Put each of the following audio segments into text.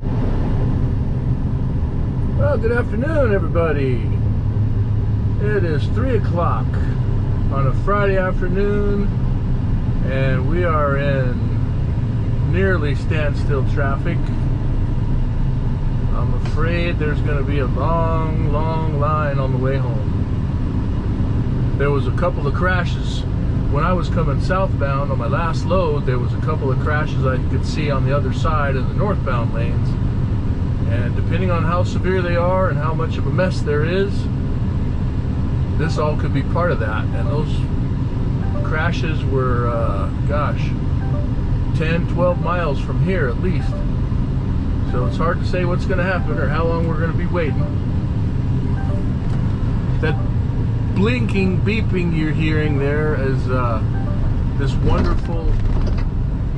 Well, good afternoon, everybody. It is 3 o'clock on a Friday afternoon, and we are in nearly standstill traffic. I'm afraid there's going to be a long line on the way home. There was a couple of crashes. When I was coming southbound on my last load, there was a couple of crashes I could see on the other side of the northbound lanes. And depending on how severe they are and how much of a mess there is, this all could be part of that. And those crashes were, gosh, 10, 12 miles from here at least. So it's hard to say what's going to happen or how long we're going to be waiting. That blinking, beeping you're hearing there is this wonderful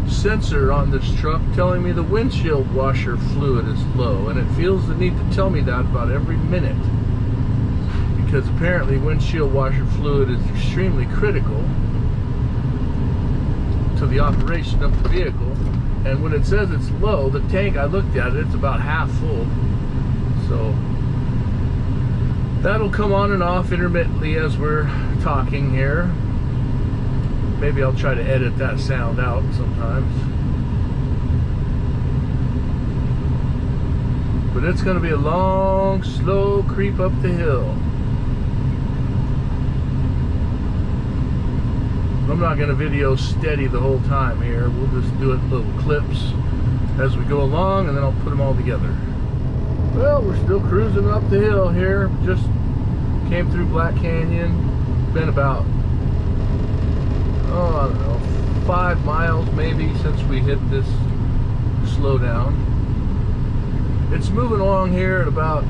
sensor on this truck telling me the windshield washer fluid is low, and it feels the need to tell me that about every minute, because apparently windshield washer fluid is extremely critical to the operation of the vehicle. And when it says it's low, the tank, I looked at it, it's about half full. So that'll come on and off intermittently as we're talking here. Maybe I'll try to edit that sound out sometimes. But it's going to be a long, slow creep up the hill. I'm not going to video steady the whole time here. We'll just do it in little clips as we go along, and then I'll put them all together. Well, we're still cruising up the hill here. Just came through Black Canyon. Been about, I don't know, 5 miles maybe since we hit this slowdown. It's moving along here at about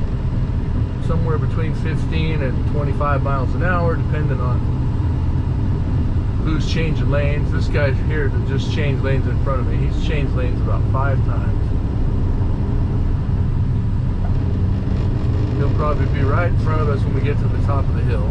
somewhere between 15 and 25 miles an hour, depending on who's changing lanes. This guy's here to just change lanes in front of me. He's changed lanes about 5 times. He'll probably be right in front of us when we get to the top of the hill.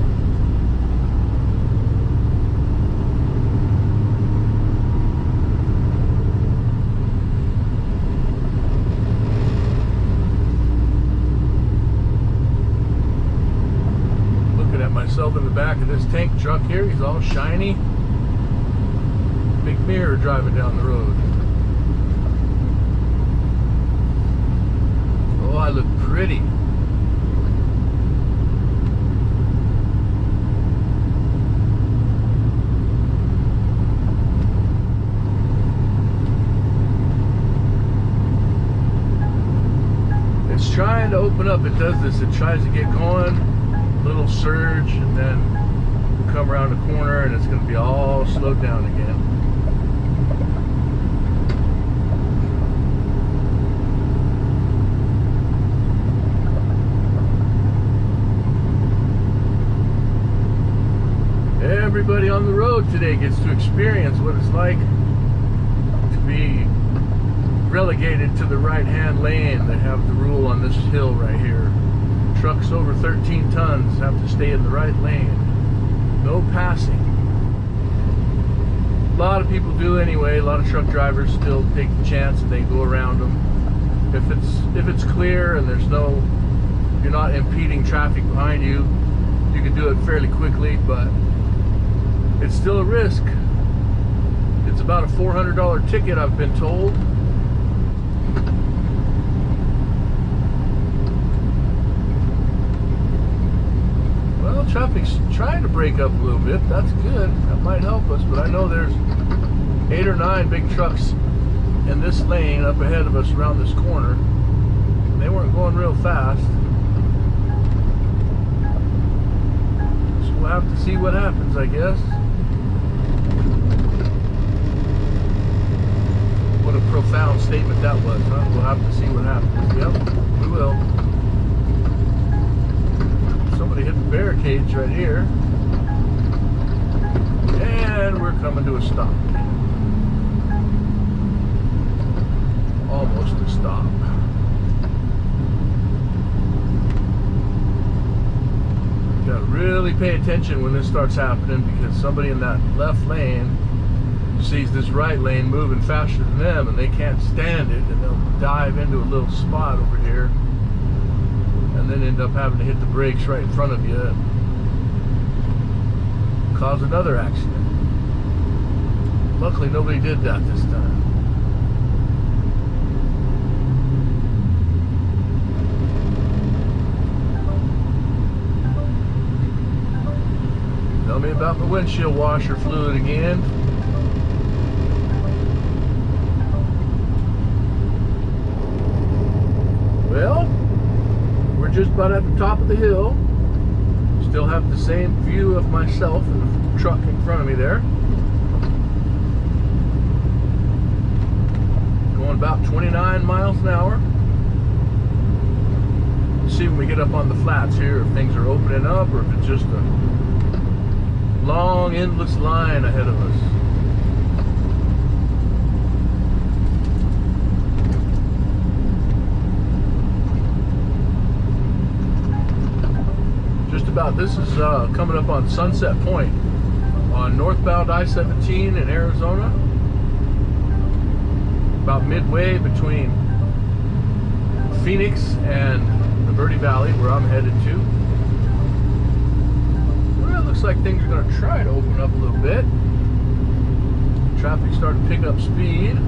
Looking at myself in the back of this tank truck here. He's all shiny. Big mirror driving down the road. Oh, I look pretty. It's trying to open up. It does this. It tries to get going, little surge, and then we'll come around the corner and it's going to be all slowed down again. Everybody on the road today gets to experience what it's like to be relegated to the right-hand lane. They have the rule on this hill right here. Trucks over 13 tons have to stay in the right lane. No passing. A lot of people do anyway. A lot of truck drivers still take the chance and they go around them. If it's clear and you're not impeding traffic behind you, you can do it fairly quickly, but it's still a risk. It's about a $400 ticket, I've been told. Well, traffic's trying to break up a little bit. That's good. That might help us, but I know there's 8 or 9 big trucks in this lane up ahead of us around this corner. They weren't going real fast. So we'll have to see what happens, I guess. What a profound statement that was, huh? We'll have to see what happens. Yep, we will. Somebody hit the barricades right here. And we're coming to a stop. Almost a stop. Gotta really pay attention when this starts happening, because somebody in that left lane sees this right lane moving faster than them, and they can't stand it, and they'll dive into a little spot over here and then end up having to hit the brakes right in front of you and cause another accident. Luckily nobody did that this time. Tell me about the windshield washer fluid again. Well, we're just about at the top of the hill. Still have the same view of myself and the truck in front of me there. Going about 29 miles an hour. Let's see when we get up on the flats here if things are opening up or if it's just a long, endless line ahead of us. Just about, this is coming up on Sunset Point on northbound I-17 in Arizona. About midway between Phoenix and the Verde Valley where I'm headed to. Looks like things are going to try to open up a little bit. Traffic's starting to pick up speed.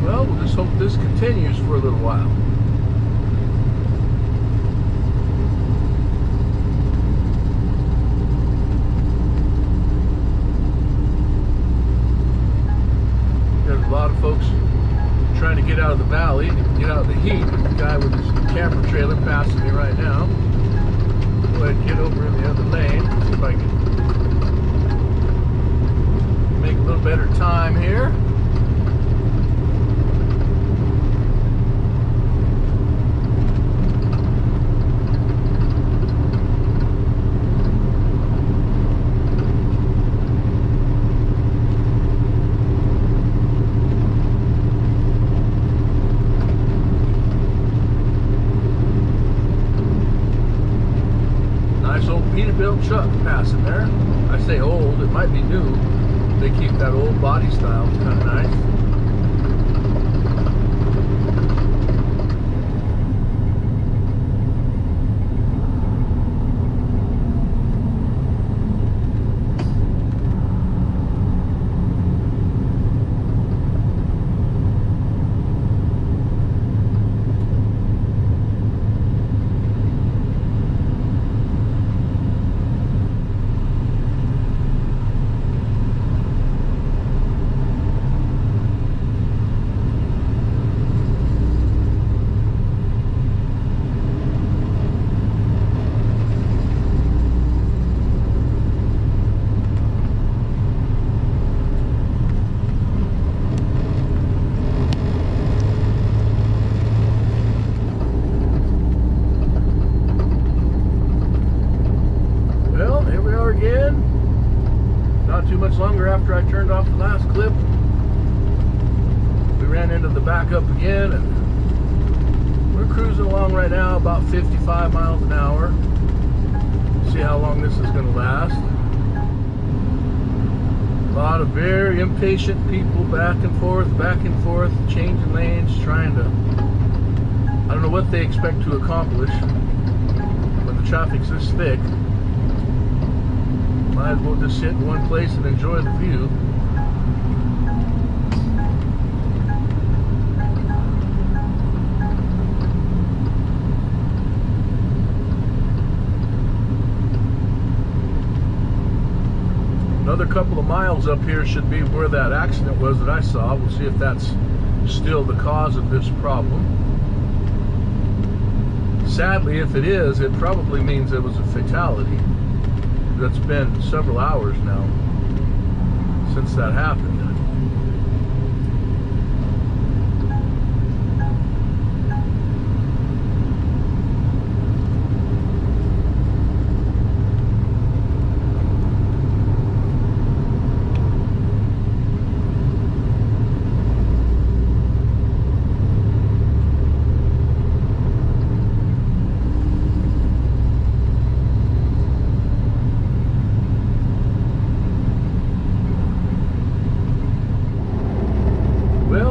Well, we'll just hope this continues for a little while. There's a lot of folks trying to get out of the valley, get out of the heat. There's a guy with his camper trailer passing me right now. Go ahead and get over in the other lane. See if I can make a little better time here. Peterbilt truck passing there. I say old, it might be new. They keep that old body style. It's kind of nice. After I turned off the last clip, we ran into the backup again, and we're cruising along right now about 55 miles an hour. See how long this is going to last. A lot of very impatient people back and forth, changing lanes, trying to, I don't know what they expect to accomplish when the traffic's this thick. Might as well just sit in one place and enjoy the view. Another couple of miles up here should be where that accident was that I saw. We'll see if that's still the cause of this problem. Sadly, if it is, it probably means it was a fatality. That's been several hours now since that happened.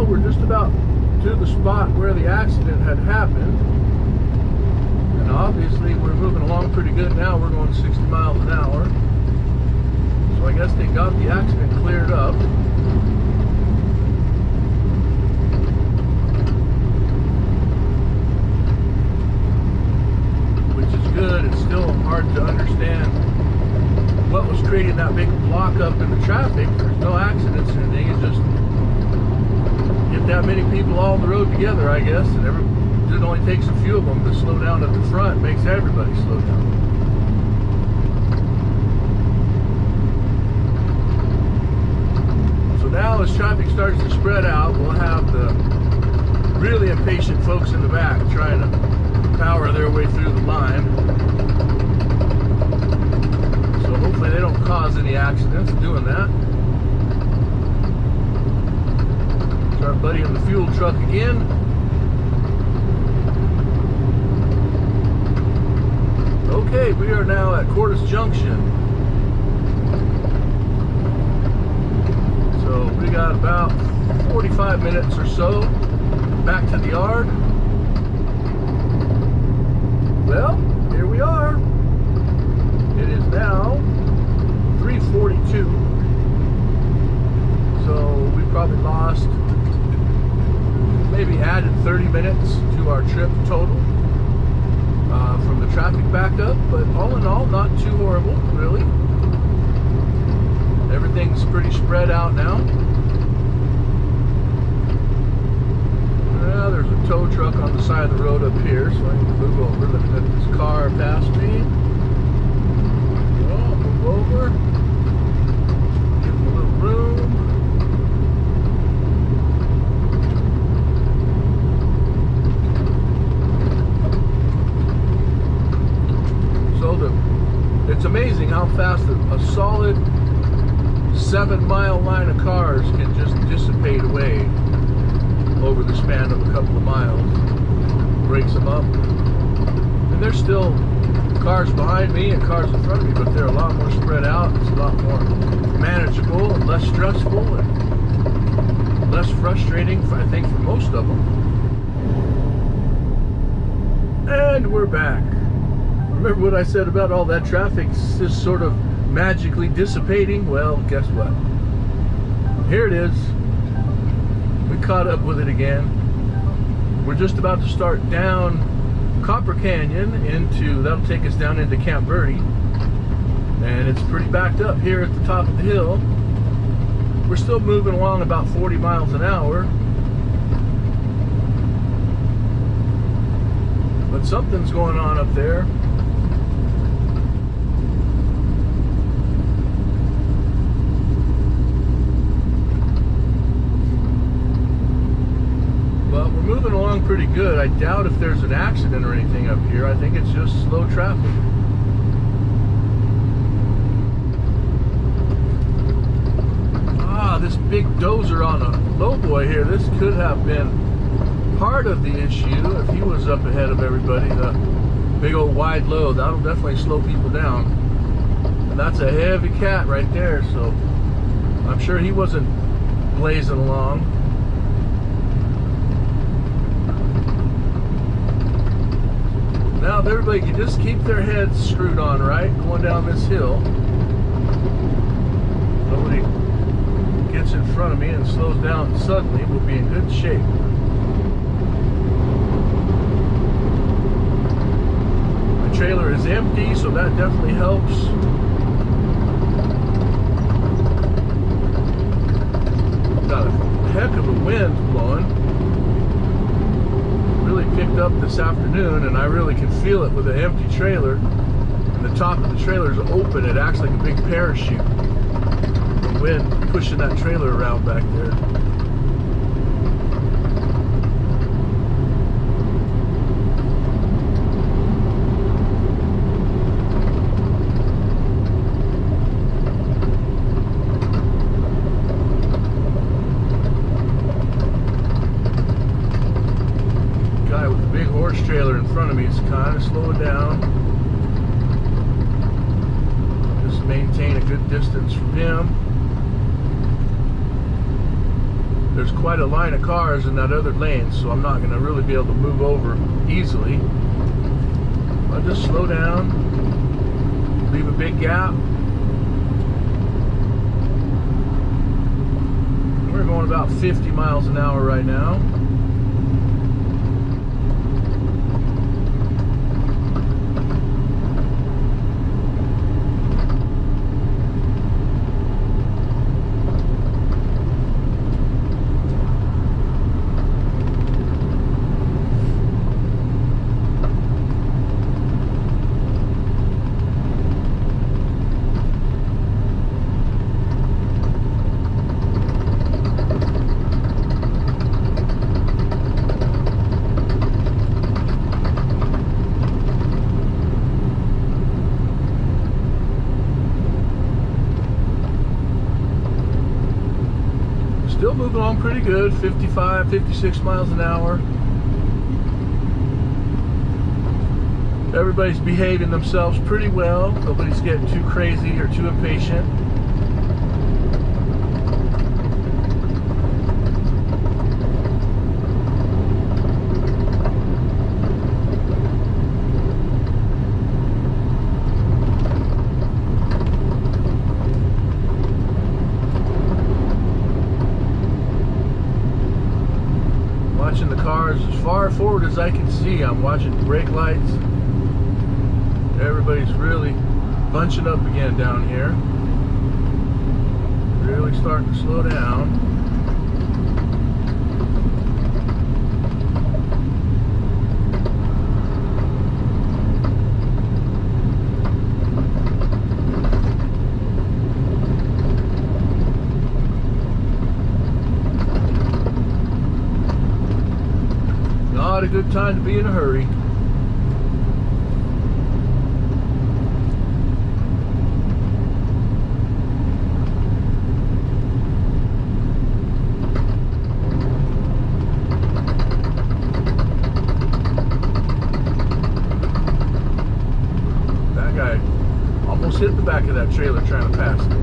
we're just about to the spot where the accident had happened. And obviously we're moving along pretty good now. We're going 60 miles an hour. So I guess they got the accident cleared up. Which is good. It's still hard to understand what was creating that big block up in the traffic. There's no accidents or anything. It's just get that many people all on the road together, I guess, and it only takes a few of them to slow down at the front. It makes everybody slow down. So now as traffic starts to spread out, we'll have the really impatient folks in the back trying to power their way through the line. So hopefully they don't cause any accidents doing that. There's our buddy in the fuel truck again. Okay, we are now at Cordes Junction. So we got about 45 minutes or so back to the yard. Well, here we are. It is now 3:42. So we probably lost, maybe added 30 minutes to our trip total from the traffic backup. But all in all, not too horrible, really. Everything's pretty spread out now. There's a tow truck on the side of the road up here, so I can move over, looking at this car past me. Oh, move over. Give him a little room. So it's amazing how fast a solid 7-mile line of cars can just dissipate away over the span of a couple of miles. Breaks them up. And there's still cars behind me and cars in front of me, but they're a lot more spread out. It's a lot more manageable and less stressful and less frustrating, I think, for most of them. And we're back. Remember what I said about all that traffic just sort of magically dissipating? Well, guess what? Here it is. We caught up with it again. We're just about to start down Copper Canyon into, that'll take us down into Camp Verde. And it's pretty backed up here at the top of the hill. We're still moving along about 40 miles an hour. But something's going on up there. But we're moving along pretty good. I doubt if there's an accident or anything up here. I think it's just slow traffic. This big dozer on a lowboy here, this could have been part of the issue if he was up ahead of everybody. The big old wide load, that'll definitely slow people down. And that's a heavy cat right there, so I'm sure he wasn't blazing along. Now if everybody can just keep their heads screwed on right, going down this hill, nobody gets in front of me and slows down suddenly, we'll be in good shape. The trailer is empty, so that definitely helps. Got a heck of a wind blowing. Really picked up this afternoon, and I really can feel it with an empty trailer. And the top of the trailer is open. It acts like a big parachute. The wind pushing that trailer around back there. Guy with the big horse trailer in front of me is kind of slowing down. Just maintain a good distance from him. there's quite a line of cars in that other lane, so I'm not going to really be able to move over easily. I'll just slow down, leave a big gap. We're going about 50 miles an hour right now. Still moving along pretty good, 55, 56 miles an hour. Everybody's behaving themselves pretty well. Nobody's getting too crazy or too impatient. Watching the cars as far forward as I can see. I'm watching brake lights. Everybody's really bunching up again down here. Really starting to slow down. Not a good time to be in a hurry. That guy almost hit the back of that trailer trying to pass it.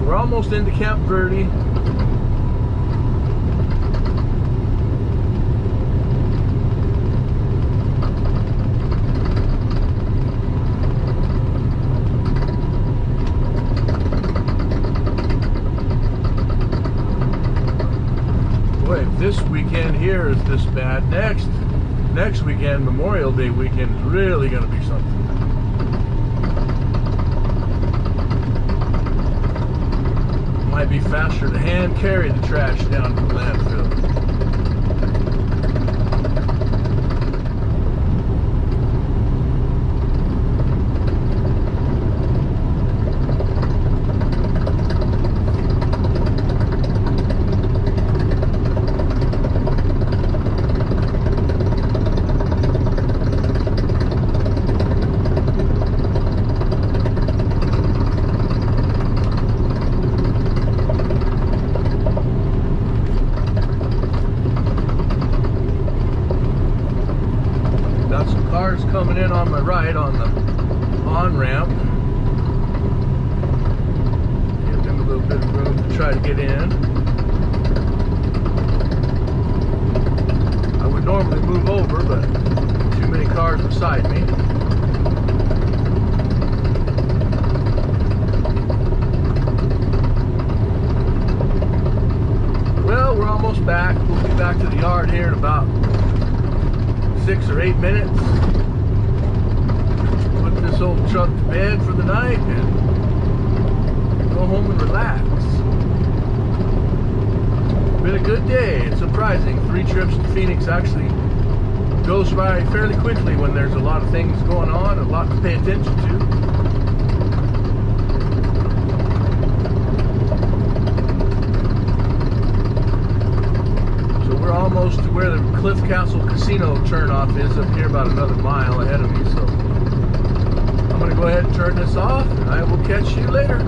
We're almost into Camp Verde. Boy, if this weekend here is this bad, next weekend, Memorial Day weekend, is really going to be something. Might be faster to hand carry the trash down to the landfill. Got some cars coming in on my right on the on-ramp. Give them a little bit of room to try to get in. I would normally move over, but too many cars beside me. Well, we're almost back. We'll be back to the yard here in about 6 or 8 minutes. Put this old truck to bed for the night and go home and relax. Been a good day. It's surprising. 3 trips to Phoenix actually goes by fairly quickly when there's a lot of things going on, a lot to pay attention to. Almost to where the Cliff Castle Casino turnoff is up here, about another mile ahead of me. So I'm going to go ahead and turn this off, and I will catch you later.